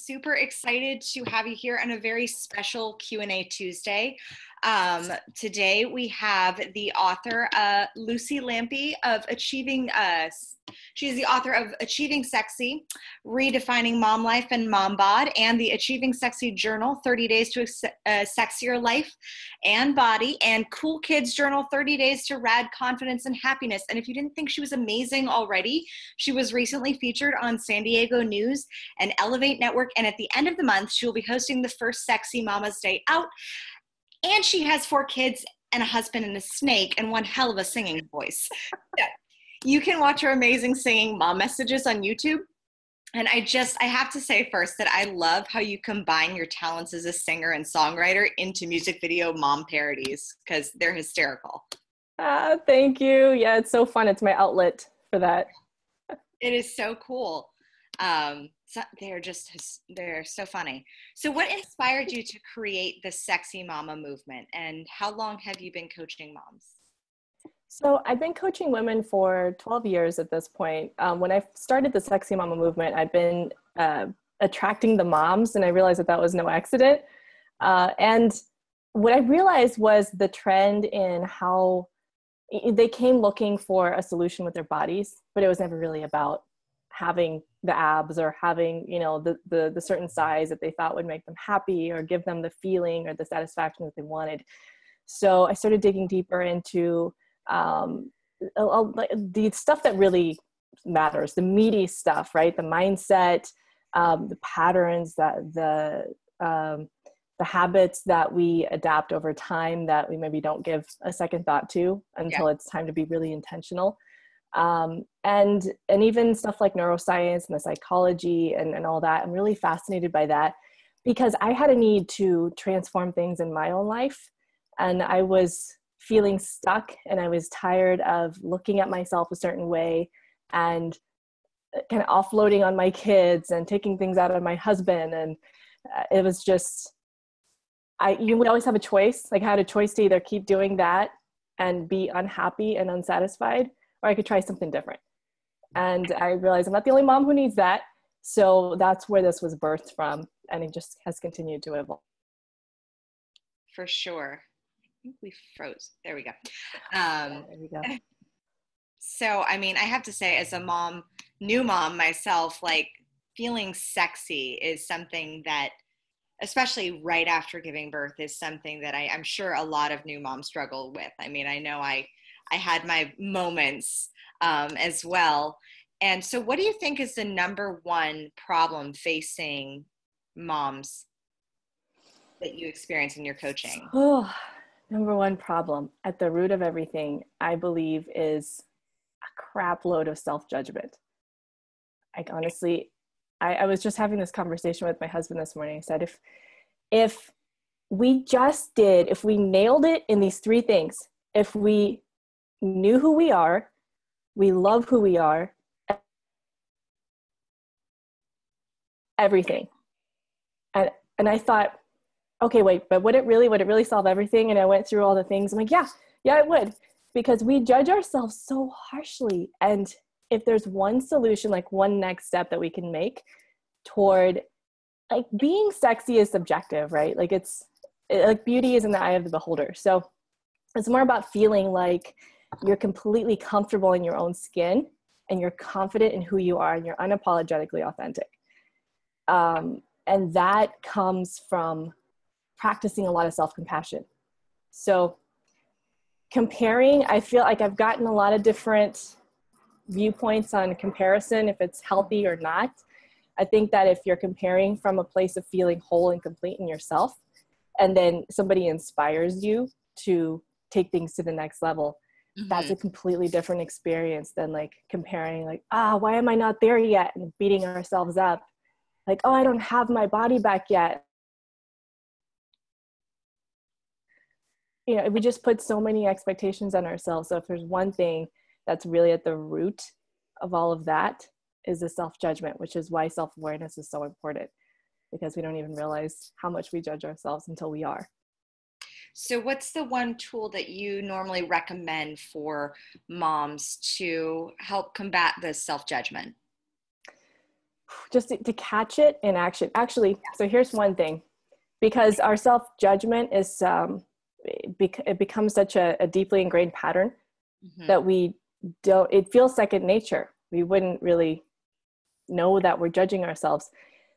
super excited to have you here on a very special Q&A Tuesday. Today we have the author, Luci Lampe of she's the author of Achieving Sexy, Redefining Mom Life and Mom Bod, and the Achieving Sexy Journal, 30 Days to a Sexier Life and Body, and Cool Kids Journal, 30 Days to Rad Confidence and Happiness. And if you didn't think she was amazing already, she was recently featured on San Diego News and Elevate Network, and at the end of the month, she will be hosting the first Sexy Mama's Day Out. And she has 4 kids and a husband and a snake and one hell of a singing voice. So you can watch her amazing singing mom messages on YouTube. And I have to say first that I love how you combine your talents as a singer and songwriter into music video mom parodies, because they're hysterical. Thank you. Yeah, it's so fun. It's my outlet for that. It is so cool. So they're so funny. So what inspired you to create the Sexy Mama movement, and how long have you been coaching moms? So I've been coaching women for 12 years at this point. When I started the Sexy Mama movement, I've been attracting the moms, and I realized that was no accident. And what I realized was the trend in how they came looking for a solution with their bodies, but it was never really about having the abs or having, the certain size that they thought would make them happy or give them the feeling or the satisfaction that they wanted. So I started digging deeper into the stuff that really matters, the meaty stuff, right? The mindset, the patterns, the habits that we adapt over time that we maybe don't give a second thought to until it's time to be really intentional. And even stuff like neuroscience and the psychology and all that. I'm really fascinated by that because I had a need to transform things in my own life. And I was feeling stuck, and I was tired of looking at myself a certain way and kind of offloading on my kids and taking things out of my husband. And it was just, we always have a choice. Like, I had a choice to either keep doing that and be unhappy and unsatisfied, or I could try something different. And I realized I'm not the only mom who needs that. So that's where this was birthed from. And it just has continued to evolve. For sure. I think we froze. There we go. There we go. So, I mean, I have to say, as a new mom myself, like, feeling sexy is something that, especially right after giving birth, is something that I'm sure a lot of new moms struggle with. I mean, I know I had my moments as well. And so what do you think is the number one problem facing moms that you experience in your coaching? Oh, number one problem at the root of everything, I believe, is a crap load of self-judgment. Like, honestly, I was just having this conversation with my husband this morning. I said, if we nailed it in these 3 things, if we knew who we are, we love who we are, everything. And I thought, okay, wait, but would it really solve everything? And I went through all the things. I'm like, yeah, it would, because we judge ourselves so harshly. And if there's one solution, like one next step that we can make toward, like, being sexy is subjective, right? Like, like beauty is in the eye of the beholder. So it's more about feeling like you're completely comfortable in your own skin and you're confident in who you are and you're unapologetically authentic. And that comes from practicing a lot of self-compassion. So comparing, I feel like I've gotten a lot of different viewpoints on comparison, if it's healthy or not. I think that if you're comparing from a place of feeling whole and complete in yourself, and then somebody inspires you to take things to the next level, that's a completely different experience than, like, comparing, like, why am I not there yet? And beating ourselves up. Like, I don't have my body back yet. We just put so many expectations on ourselves. So if there's one thing that's really at the root of all of that, is the self-judgment, which is why self-awareness is so important, because we don't even realize how much we judge ourselves until we are. So what's the one tool that you normally recommend for moms to help combat this self-judgment? just to catch it in action. Actually, so here's one thing, because our self-judgment is, it becomes such a deeply ingrained pattern that we don't, it feels second nature. We wouldn't really know that we're judging ourselves.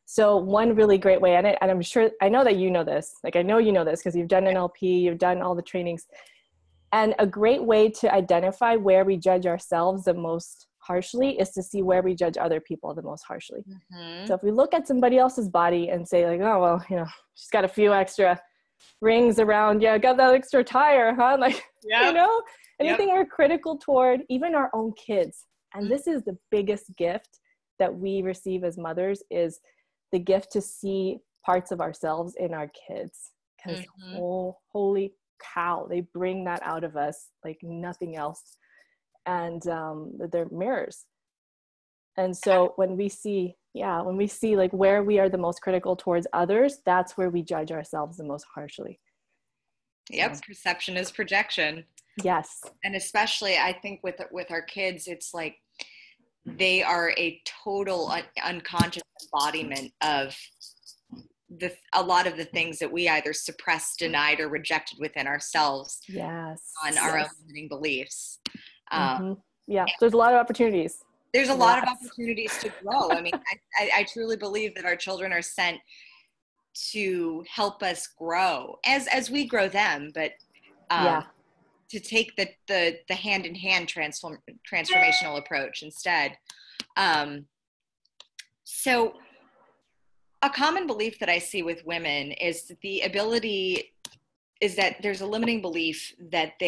So one really great way, and I'm sure, I know that you know this, like I know you know this because you've done NLP, you've done all the trainings, and a great way to identify where we judge ourselves the most harshly is to see where we judge other people the most harshly. So if we look at somebody else's body and say like, oh, well, you know, she's got a few extra rings around, yeah, got that extra tire, huh? Like, you know, anything we're critical toward, even our own kids. And this is the biggest gift that we receive as mothers, is the gift to see parts of ourselves in our kids. Because holy cow, they bring that out of us like nothing else. And they're mirrors. And so when we see like where we are the most critical towards others, that's where we judge ourselves the most harshly. Yep. So. Perception is projection. Yes. And especially I think with our kids, it's like they are a total unconscious embodiment of a lot of the things that we either suppressed, denied, or rejected within ourselves. Yes. On our own limiting beliefs. Yeah, there's a lot of opportunities. There's a lot of opportunities to grow. I mean, I truly believe that our children are sent to help us grow as we grow them, but to take the hand-in-hand transformational approach instead. So a common belief that I see with women is that there's a limiting belief that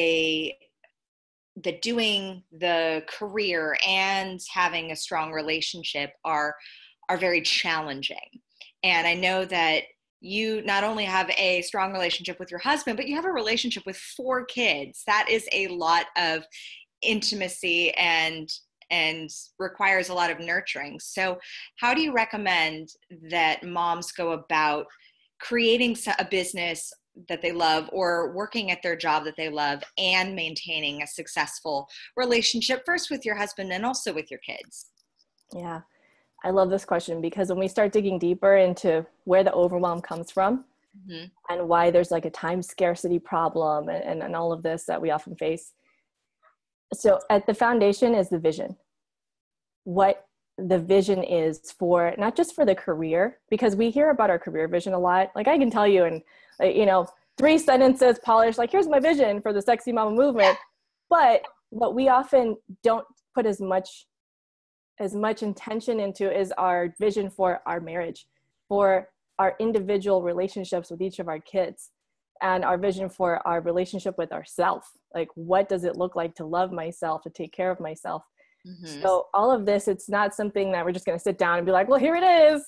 doing the career and having a strong relationship are very challenging. And I know that you not only have a strong relationship with your husband, but you have a relationship with 4 kids. That is a lot of intimacy and requires a lot of nurturing. So how do you recommend that moms go about creating a business that they love or working at their job that they love and maintaining a successful relationship, first with your husband and also with your kids? Yeah, I love this question, because when we start digging deeper into where the overwhelm comes from and why there's like a time scarcity problem and all of this that we often face. So at the foundation is the vision. What the vision is for, not just for the career, because we hear about our career vision a lot. Like I can tell you in, 3 sentences polished, like here's my vision for the Sexy Mama movement. But what we often don't put as much intention into is our vision for our marriage, for our individual relationships with each of our kids, and our vision for our relationship with ourselves. Like, what does it look like to love myself, to take care of myself? So all of this, it's not something that we're just going to sit down and be like, well, here it is.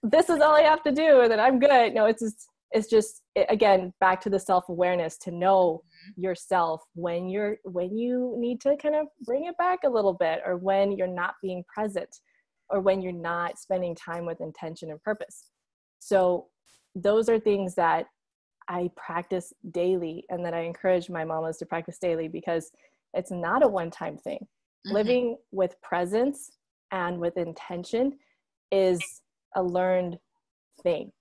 This is all I have to do and then I'm good. No, it's just again, back to the self-awareness, to know yourself when you need to kind of bring it back a little bit, or when you're not being present, or when you're not spending time with intention and purpose. So those are things that I practice daily and that I encourage my mamas to practice daily, because it's not a one-time thing. Living with presence and with intention is a learned thing.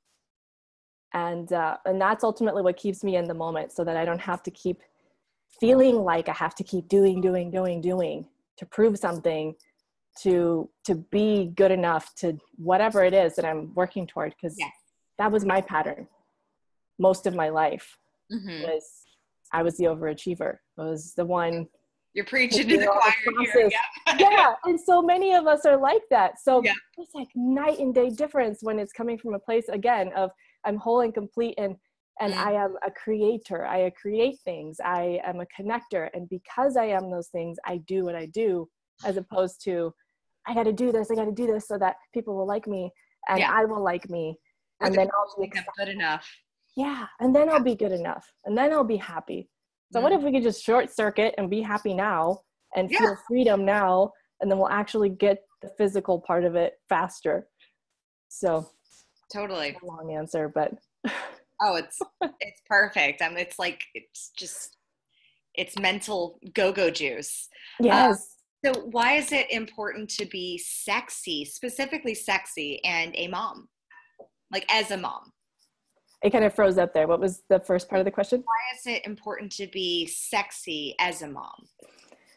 And that's ultimately what keeps me in the moment, so that I don't have to keep feeling like I have to keep doing to prove something, to be good enough, to whatever it is that I'm working toward. Because that was my pattern most of my life. Was I was the overachiever. I was the one. You're preaching to the choir here. Yeah. And so many of us are like that. So it's like night and day difference when it's coming from a place, again, of I'm whole and complete, and I am a creator. I create things. I am a connector. And because I am those things, I do what I do, as opposed to, I got to do this so that people will like me, and I will like me. Or and then I'll be good enough. Yeah. And then I'll be good enough. And then I'll be happy. So what if we could just short circuit and be happy now and feel freedom now, and then we'll actually get the physical part of it faster? So totally. A long answer, but it's perfect. It's mental go-go juice. Yes. So why is it important to be sexy, specifically sexy, and a mom? Like as a mom? It kind of froze up there. What was the first part of the question? Why is it important to be sexy as a mom?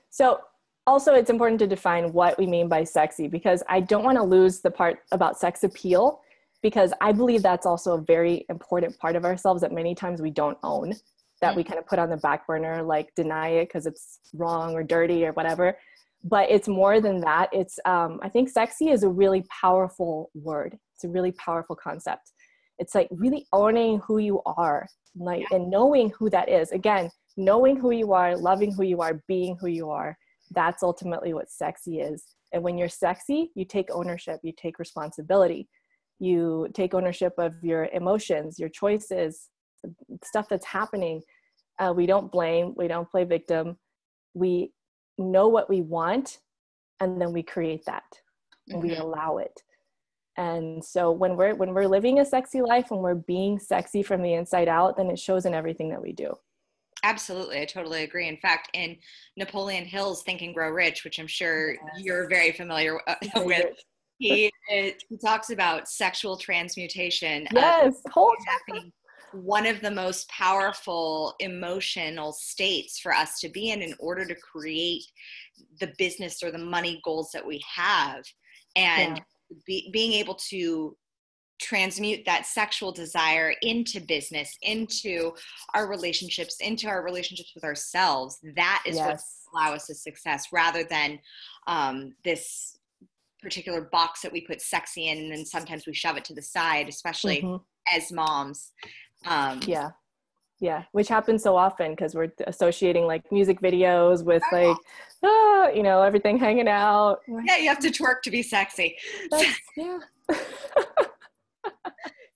So also it's important to define what we mean by sexy, because I don't want to lose the part about sex appeal, because I believe that's also a very important part of ourselves that many times we don't own, that we kind of put on the back burner, like deny it because it's wrong or dirty or whatever. But it's more than that. It's, I think sexy is a really powerful word. It's a really powerful concept. It's like really owning who you are, like, and knowing who that is. Again, knowing who you are, loving who you are, being who you are. That's ultimately what sexy is. And when you're sexy, you take ownership, you take responsibility, you take ownership of your emotions, your choices, stuff that's happening. We don't blame, we don't play victim. We know what we want, and then we create that, and we allow it. And so when we're living a sexy life, when we're being sexy from the inside out, then it shows in everything that we do. Absolutely. I totally agree. In fact, in Napoleon Hill's Think and Grow Rich, which I'm sure you're very familiar with, he talks about sexual transmutation. Yes. One of the most powerful emotional states for us to be in order to create the business or the money goals that we have. And being able to transmute that sexual desire into business, into our relationships with ourselves. That is what allows us to success, rather than this particular box that we put sexy in, and then sometimes we shove it to the side, especially as moms. Which happens so often because we're associating like music videos with everything hanging out. Yeah, you have to twerk to be sexy.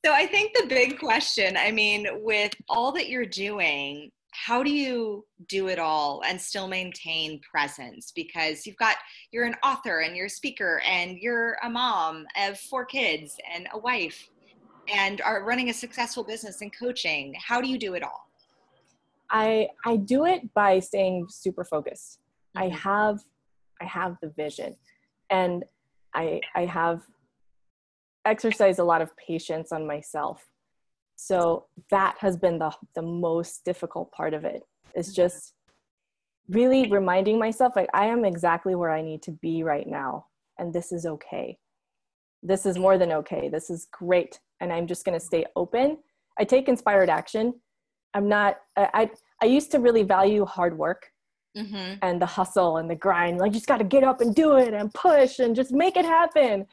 So I think the big question, I mean, with all that you're doing, how do you do it all and still maintain presence? Because you're an author and you're a speaker and you're a mom of 4 kids and a wife and are running a successful business and coaching. How do you do it all? I do it by staying super focused. I have the vision, and I have exercised a lot of patience on myself. So that has been the most difficult part of it, is just really reminding myself, like, I am exactly where I need to be right now. And this is okay. This is more than okay. This is great. And I'm just going to stay open. I take inspired action. I used to really value hard work and the hustle and the grind. Like, you just got to get up and do it and push and just make it happen.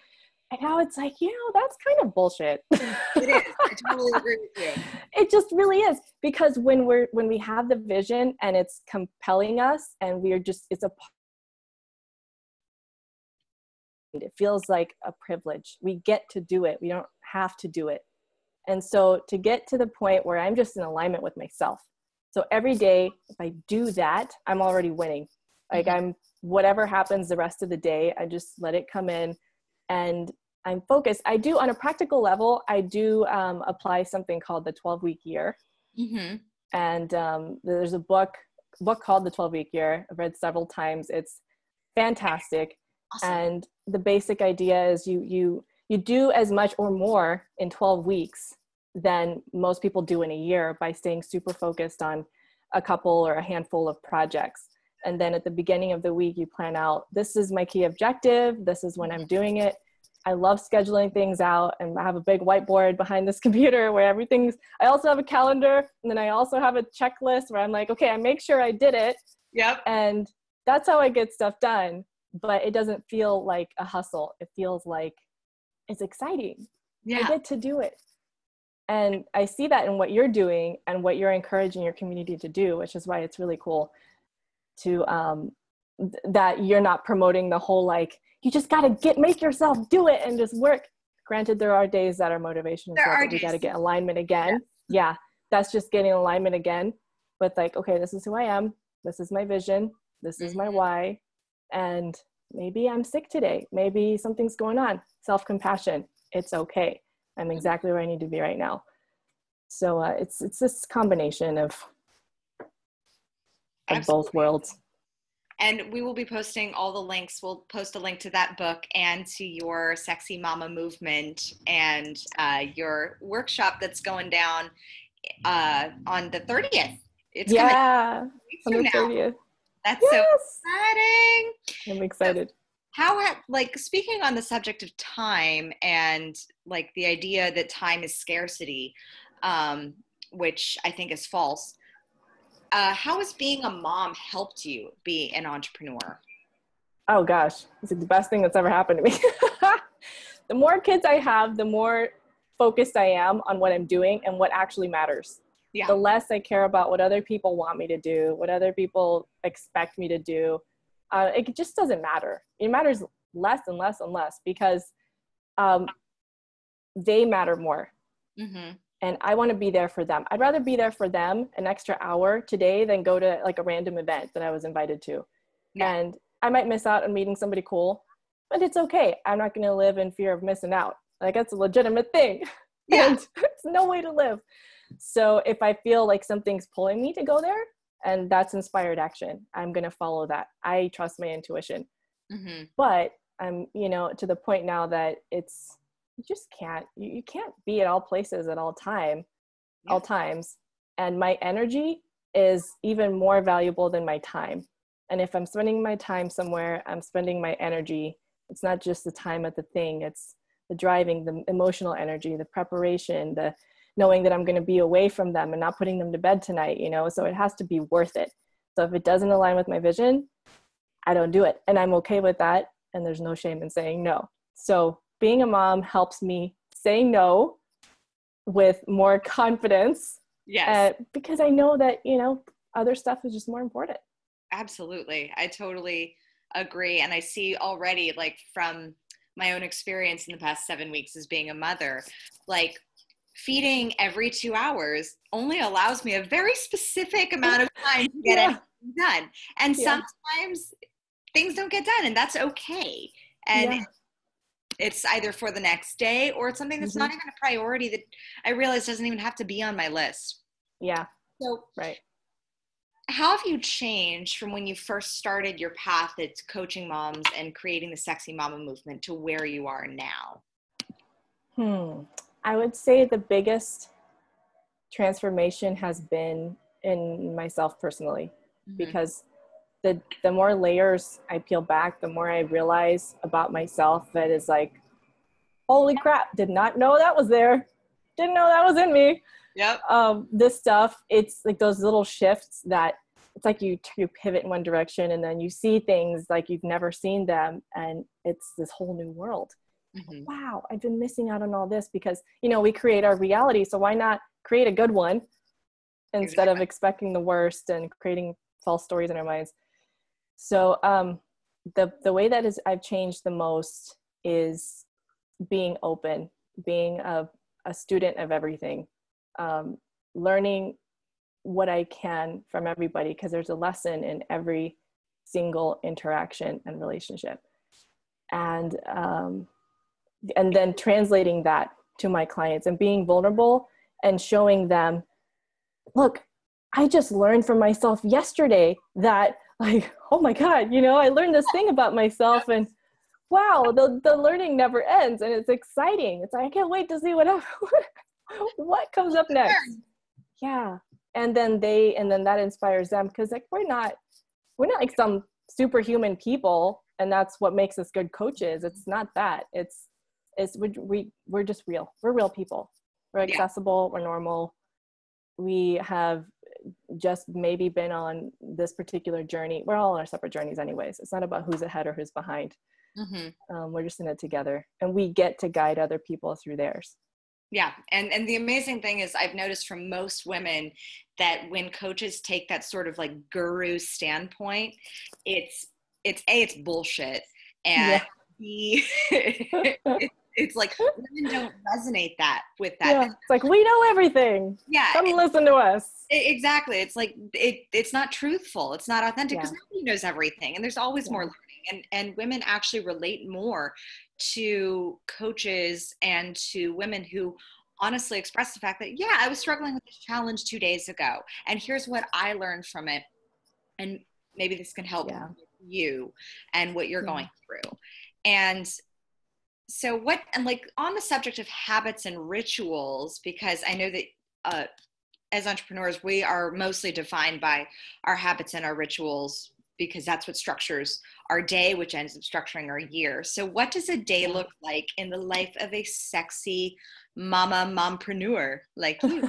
And now it's like, that's kind of bullshit. It is. I totally agree with you. It just really is. Because when we have the vision and it's compelling us, and it feels like a privilege. We get to do it. We don't have to do it. And so to get to the point where I'm just in alignment with myself. So every day, if I do that, I'm already winning. Like, whatever happens the rest of the day, I just let it come in and I'm focused. I do, on a practical level, I do apply something called the 12-week year. And there's a book called the 12-week year. I've read several times. It's fantastic. Awesome. And the basic idea is you do as much or more in 12 weeks than most people do in a year by staying super focused on a couple or a handful of projects. And then at the beginning of the week, you plan out, this is my key objective. This is when I'm doing it. I love scheduling things out, and I have a big whiteboard behind this computer where I also have a calendar, and then I also have a checklist where I'm like, okay, I make sure I did it. Yep. And that's how I get stuff done. But it doesn't feel like a hustle. It feels like it's exciting. I get to do it. And I see that in what you're doing and what you're encouraging your community to do, which is why it's really cool to that you're not promoting the whole, like, you just got to make yourself do it and just work. Granted, there are days that are motivation, but we got to get alignment again. Yeah, that's just getting alignment again with, like, okay, this is who I am. This is my vision. This is my why. And maybe I'm sick today. Maybe something's going on. Self-compassion. It's okay. I'm exactly where I need to be right now. So it's this combination of both worlds. And we will be posting all the links. We'll post a link to that book and to your Sexy Mama movement and your workshop that's going down on the 30th. It's coming weeks on from the now. 30th. That's so exciting. I'm excited. So like speaking on the subject of time and like the idea that time is scarcity, which I think is false. How has being a mom helped you be an entrepreneur? Oh gosh, it's the best thing that's ever happened to me. The more kids I have, the more focused I am on what I'm doing and what actually matters. Yeah. The less I care about what other people want me to do, what other people expect me to do. It just doesn't matter. It matters less and less and less because they matter more. Mm-hmm. And I want to be there for them. I'd rather be there for them an extra hour today than go to like a random event that I was invited to. Yeah. And I might miss out on meeting somebody cool, but it's okay. I'm not going to live in fear of missing out. Like that's a legitimate thing. Yeah. And it's no way to live. So if I feel like something's pulling me to go there and that's inspired action, I'm going to follow that. I trust my intuition. Mm-hmm. But I'm, to the point now that you just can't, you can't be at all places at all times. And my energy is even more valuable than my time. And if I'm spending my time somewhere, I'm spending my energy. It's not just the time at the thing. It's the driving, the emotional energy, the preparation, the knowing that I'm going to be away from them and not putting them to bed tonight, so it has to be worth it. So if it doesn't align with my vision, I don't do it. And I'm okay with that. And there's no shame in saying no. So being a mom helps me say no with more confidence. Yes. Because I know that, other stuff is just more important. Absolutely. I totally agree. And I see already, like from my own experience in the past 7 weeks as being a mother, like feeding every 2 hours only allows me a very specific amount of time to get it done. And sometimes things don't get done and that's okay. And it's either for the next day or it's something that's not even a priority that I realize doesn't even have to be on my list. Yeah. So right. How have you changed from when you first started your path at coaching moms and creating the Sexy Mama movement to where you are now? I would say the biggest transformation has been in myself personally, because the more layers I peel back, the more I realize about myself that is like, holy crap, did not know that was there. Didn't know that was in me. Yep. This stuff, it's like those little shifts that it's like you pivot in one direction and then you see things like you've never seen them. And it's this whole new world. Wow, I've been missing out on all this because, we create our reality. So why not create a good one instead of expecting the worst and creating false stories in our minds? So the way that I've changed the most is being open, being a student of everything, learning what I can from everybody, because there's a lesson in every single interaction and relationship. And then translating that to my clients and being vulnerable and showing them, look, I just learned from myself yesterday that like, oh my God, I learned this thing about myself and wow, the learning never ends and it's exciting. It's like, I can't wait to see what comes up next. Yeah. And then that inspires them because like, we're not like some superhuman people and that's what makes us good coaches. It's not that. We're just real. We're real people. We're accessible. We're normal. We have just maybe been on this particular journey. We're all on our separate journeys anyways. It's not about who's ahead or who's behind. We're just in it together and we get to guide other people through theirs. Yeah. And the amazing thing is I've noticed from most women that when coaches take that sort of like guru standpoint, it's bullshit. And it's like women don't resonate with that. Yeah. It's like, we know everything. Yeah. Come listen to us. Exactly. It's like, it's not truthful. It's not authentic because nobody knows everything. And there's always more learning. And women actually relate more to coaches and to women who honestly express the fact that, I was struggling with this challenge 2 days ago. And here's what I learned from it. And maybe this can help you and what you're going through. And so and like on the subject of habits and rituals, because I know that as entrepreneurs, we are mostly defined by our habits and our rituals, because that's what structures our day, which ends up structuring our year. So what does a day look like in the life of a sexy mompreneur like you?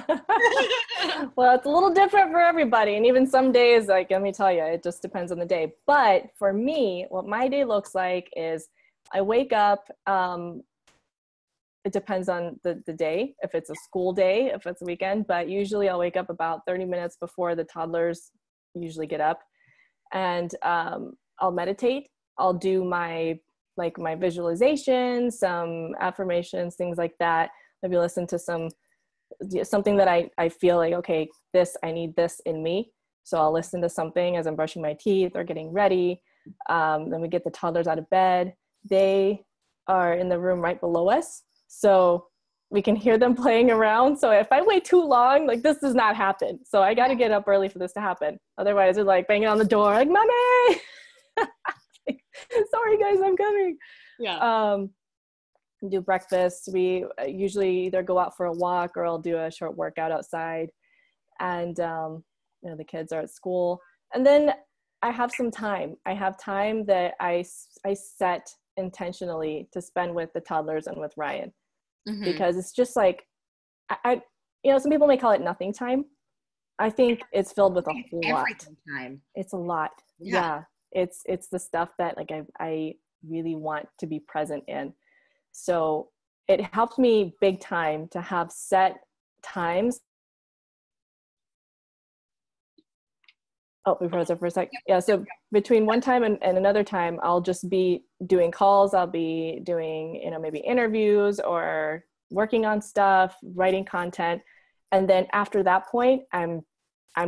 Well, it's a little different for everybody. And even some days, like, let me tell you, it just depends on the day. But for me, what my day looks like is I wake up, it depends on the day, if it's a school day, if it's a weekend, but usually I'll wake up about 30 minutes before the toddlers usually get up, and I'll meditate. I'll do my visualization, some affirmations, things like that. Maybe listen to something that I feel like, okay, I need this in me. So I'll listen to something as I'm brushing my teeth or getting ready. Then we get the toddlers out of bed. They are in the room right below us, so we can hear them playing around. So if I wait too long, like, this does not happen. So I got to get up early for this to happen. Otherwise, they're like banging on the door, like, "Mommy!" Sorry guys, I'm coming. Yeah. Do breakfast. We usually either go out for a walk or I'll do a short workout outside. And the kids are at school. And then I have some time. I have time that I set intentionally to spend with the toddlers and with Ryan, because it's just like, I some people may call it nothing time. I think it's filled with a whole lot. Time. It's a lot. Yeah. It's the stuff that like I really want to be present in. So it helped me big time to have set times. Oh, we froze up for a sec. Yeah, so between one time and another time, I'll just be doing calls. I'll be doing, maybe interviews or working on stuff, writing content. And then after that point, I'm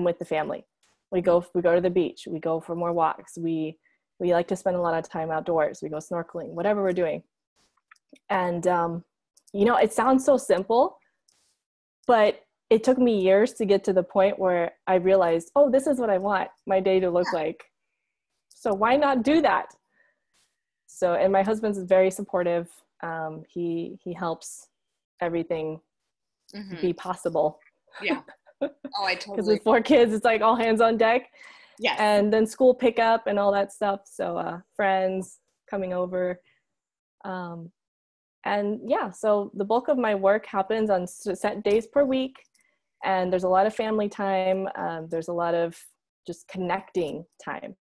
with the family. We go to the beach. We go for more walks. We like to spend a lot of time outdoors. We go snorkeling, whatever we're doing. And, it sounds so simple, but it took me years to get to the point where I realized, oh, this is what I want my day to look like. So why not do that? So, and my husband's very supportive. He helps everything be possible. Yeah. Oh, I totally. Because with 4 kids, it's like all hands on deck. Yes. And then school pickup and all that stuff. So friends coming over. And yeah, so the bulk of my work happens on set days per week. And there's a lot of family time. There's a lot of just connecting time.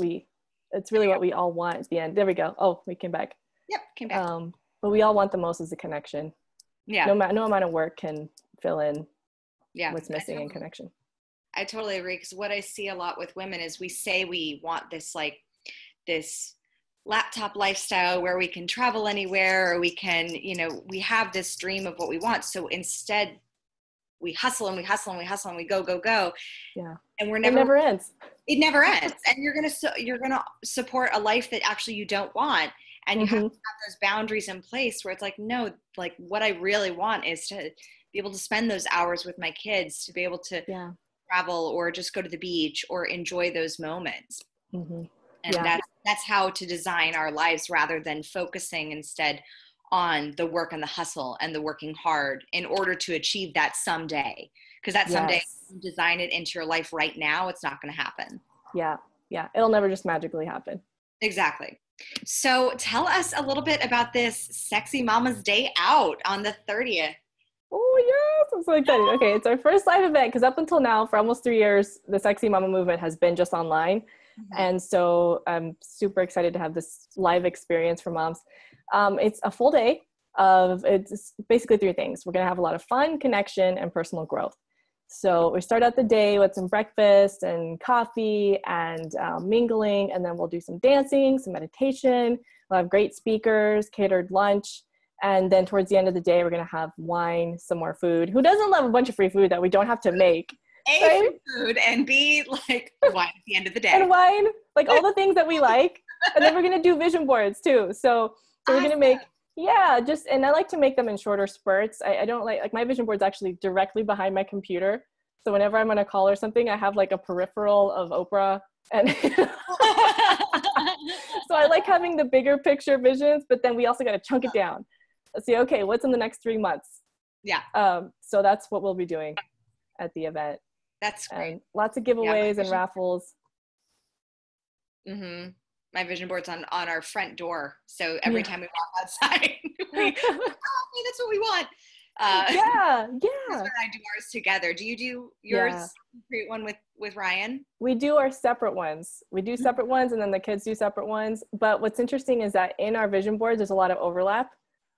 It's really what we all want at the end. There we go. Oh, we came back. Yep, came back. But we all want the most is the connection. Yeah. No amount of work can fill in what's missing in connection. I totally agree, because what I see a lot with women is we say we want this laptop lifestyle where we can travel anywhere, or we can, we have this dream of what we want. So instead we hustle and we hustle and we hustle and we go, go, go. Yeah. And it never ends. It never ends. And you're going to support a life that actually you don't want. And you have to have those boundaries in place where it's like, no, like what I really want is to be able to spend those hours with my kids, to be able to travel or just go to the beach or enjoy those moments. And that's how to design our lives, rather than focusing instead on the work and the hustle and the working hard in order to achieve that someday. Because that someday, if you design it into your life right now, it's not going to happen. Yeah. It'll never just magically happen. Exactly. So tell us a little bit about this Sexy Mama's Day Out on the 30th. Oh, yes. I'm so excited. Okay, it's our first live event, because up until now, for almost 3 years, the Sexy Mama movement has been just online. And so I'm super excited to have this live experience for moms. It's a full day it's basically 3 things. We're going to have a lot of fun, connection, and personal growth. So we start out the day with some breakfast and coffee and mingling, and then we'll do some dancing, some meditation. We'll have great speakers, catered lunch. And then towards the end of the day, we're going to have wine, some more food. Who doesn't love a bunch of free food that we don't have to make? Free food, and B, like wine at the end of the day. And wine, like all the things that we like. And then we're going to do vision boards too. So we're going to make, and I like to make them in shorter spurts. I don't like my vision board's actually directly behind my computer. So whenever I'm on a call or something, I have like a peripheral of Oprah. And so I like having the bigger picture visions, but then we also got to chunk it down. Let's see, okay, what's in the next 3 months? Yeah. So that's what we'll be doing at the event. That's great. And lots of giveaways and raffles. Mm-hmm. My vision board's on our front door. So every time we walk outside, hey, that's what we want. Yeah. When I do ours together. Do you do yours? Create one with Ryan? We do our separate ones. We do separate ones, and then the kids do separate ones. But what's interesting is that in our vision boards, there's a lot of overlap.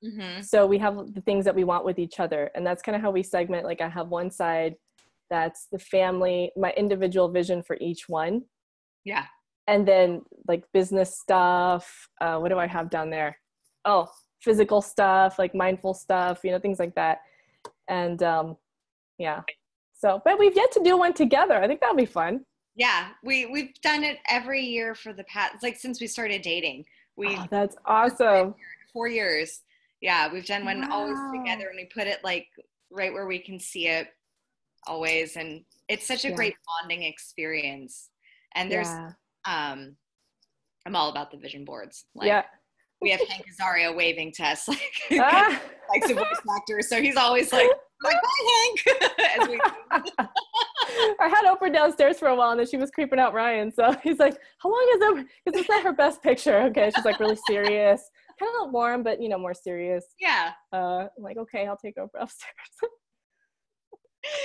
Mm-hmm. So we have the things that we want with each other. And that's kind of how we segment. Like I have one side that's the family, my individual vision for each one. Yeah. And then like business stuff. What do I have down there? Oh, physical stuff, like mindful stuff, things like that. And yeah. So, but we've yet to do one together. I think that'll be fun. Yeah. We've done it every year for the past, like since we started dating. That's awesome. 4 years. Yeah. We've done one always together, and we put it like right where we can see it always. And it's such a great bonding experience. And there's, I'm all about the vision boards. Like, we have Hank Azaria waving to us, like a voice actor. So he's always like hi, Hank. I had Oprah downstairs for a while, and then she was creeping out Ryan. So he's like, how long is Oprah? Because it's not her best picture. Okay. She's like really serious, kind of warm, but more serious. Yeah. I'm like, okay, I'll take Oprah upstairs.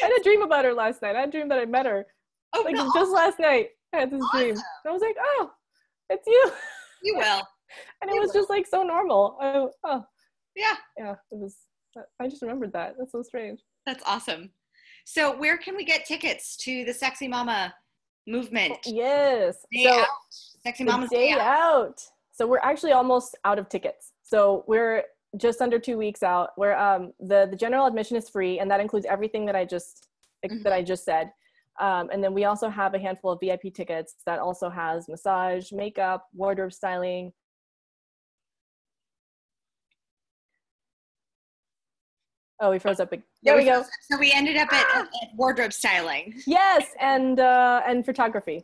I had a dream about her last night. I had a dream that I met her. Just last night. I had this dream. And I was like, oh, it's you. You will. And it was just like so normal. Yeah. Yeah, it was. I just remembered that. That's so strange. That's awesome. So where can we get tickets to the Sexy Mama movement? Yes. Sexy Mama's Day Out. So we're actually almost out of tickets. So we're just under 2 weeks out. Where the general admission is free, and that includes everything that I just said. And then we also have a handful of VIP tickets that also has massage, makeup, wardrobe styling. Oh, we froze up. There we go. So we ended up at wardrobe styling. Yes, and photography.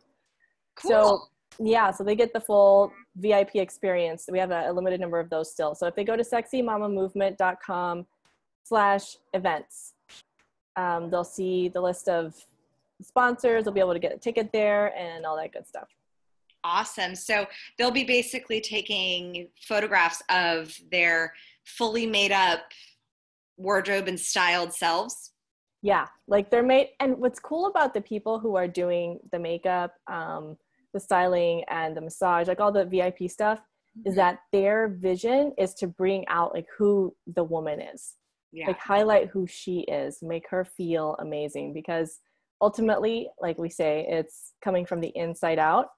Cool. So they get the full VIP experience. We have a limited number of those still. So if they go to sexymamamovement.com/events, they'll see the list of sponsors. They'll be able to get a ticket there and all that good stuff. Awesome. So they'll be basically taking photographs of their fully made up wardrobe and styled selves. Yeah, like they're made. And what's cool about the people who are doing the makeup, the styling and the massage, like all the VIP stuff, is that their vision is to bring out like who the woman is. Yeah. Like highlight who she is, make her feel amazing, because ultimately, like we say, it's coming from the inside out.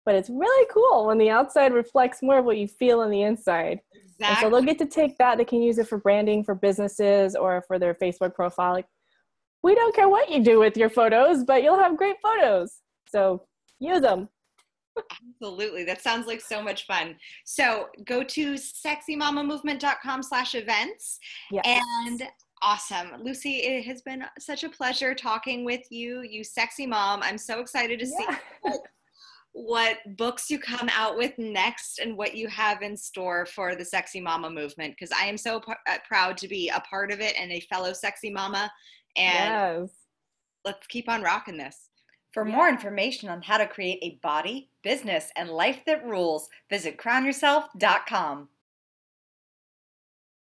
But it's really cool when the outside reflects more of what you feel on the inside. Exactly. And so they'll get to take that. They can use it for branding, for businesses, or for their Facebook profile. Like, we don't care what you do with your photos, but you'll have great photos. So use them. Absolutely. That sounds like so much fun. So go to sexymamamovement.com/events. Yes. And awesome. Luci, it has been such a pleasure talking with you, you sexy mom. I'm so excited to see what books you come out with next and what you have in store for the Sexy Mama movement, because I am so proud to be a part of it and a fellow sexy mama. And let's keep on rocking this. For more information on how to create a body, business, and life that rules, visit crownyourself.com.